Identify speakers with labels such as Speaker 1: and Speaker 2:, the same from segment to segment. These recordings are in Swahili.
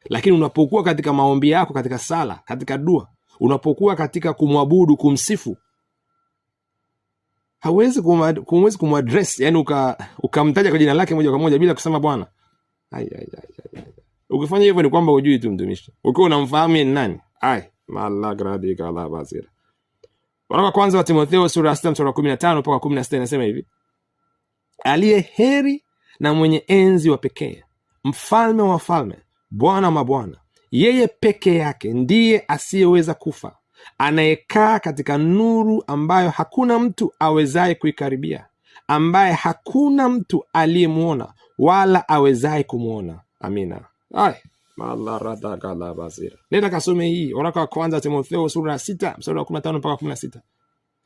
Speaker 1: Lakini unapokuwa katika maombi yako, katika sala, katika dua, unapokuwa katika kumwabudu, kumsifu, hawezi kumaddress, yani ukamtaja kwa jina lake moja kwa moja bila kusema Bwana. Ukifanya hivyo ni kwamba hujui tu mtumishi. Ukiwa unamfahamu ni nani? Malagradika la basira. Waraka wa kwanza wa Timotheo sura ya 6 mstari wa 15 mpaka 16 inasema hivi: aliye heri na mwenye enzi wa pekee, mfalme wa wafalme, Bwana mabwana, yeye peke yake ndiye asiyeweza kufa, anayekaa katika nuru ambayo hakuna mtu awezaye kuikaribia, ambaye hakuna mtu aliyemuona wala awezaye kumuona. Amina. Nenda kasome hii waraka wa kwanza Timotheo sura ya 6 mstari wa 15 mpaka 16.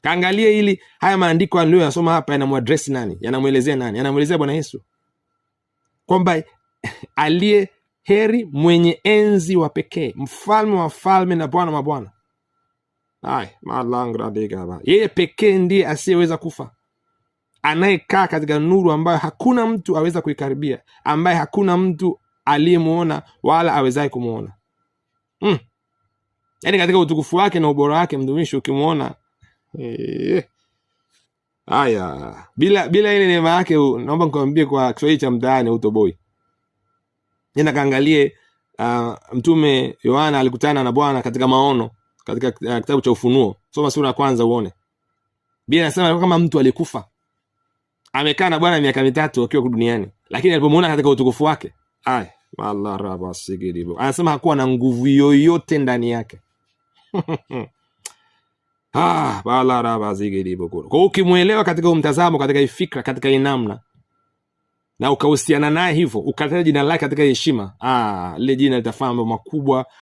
Speaker 1: Kaangalie ili haya maandiko aliyoyasoma hapa yanamuaddress nani, yanamuelezea nani? Yanamuelezea Bwana Yesu, kwamba aliye heri, mwenye enzi wa pekee, mfalme wa falme na Bwana mabwana. Yeye pekee ndiye asiyeweza kufa, anayekaa katika nuru ambayo hakuna mtu aweza kuikaribia, ambaye hakuna mtu aliyemuona wala awezaye kumuona. Yaani katika utukufu wake na ubora wake, mtumishi, ukimuona bila ile neema yake, naomba nikwambie kwa Kiswahili cha mtaani, utoboi. Nenda kaangalie Mtume Yohana alikutana na Bwana katika maono, katika kitabu cha Ufunuo. Soma sura ya kwanza uone. Biblia inasema kama mtu alikufa, amekaa na Bwana miaka 3 akiwa duniani, lakini alipomuona katika utukufu wake, anasema hakuwa na nguvu yoyote ndani yake. Kwa ukimuelewa katika mtazamo, katika ifikra, katika inamna, na ukahusiana naye hivyo, ukataja jina lake katika heshima, lile jina litafanya mambo makubwa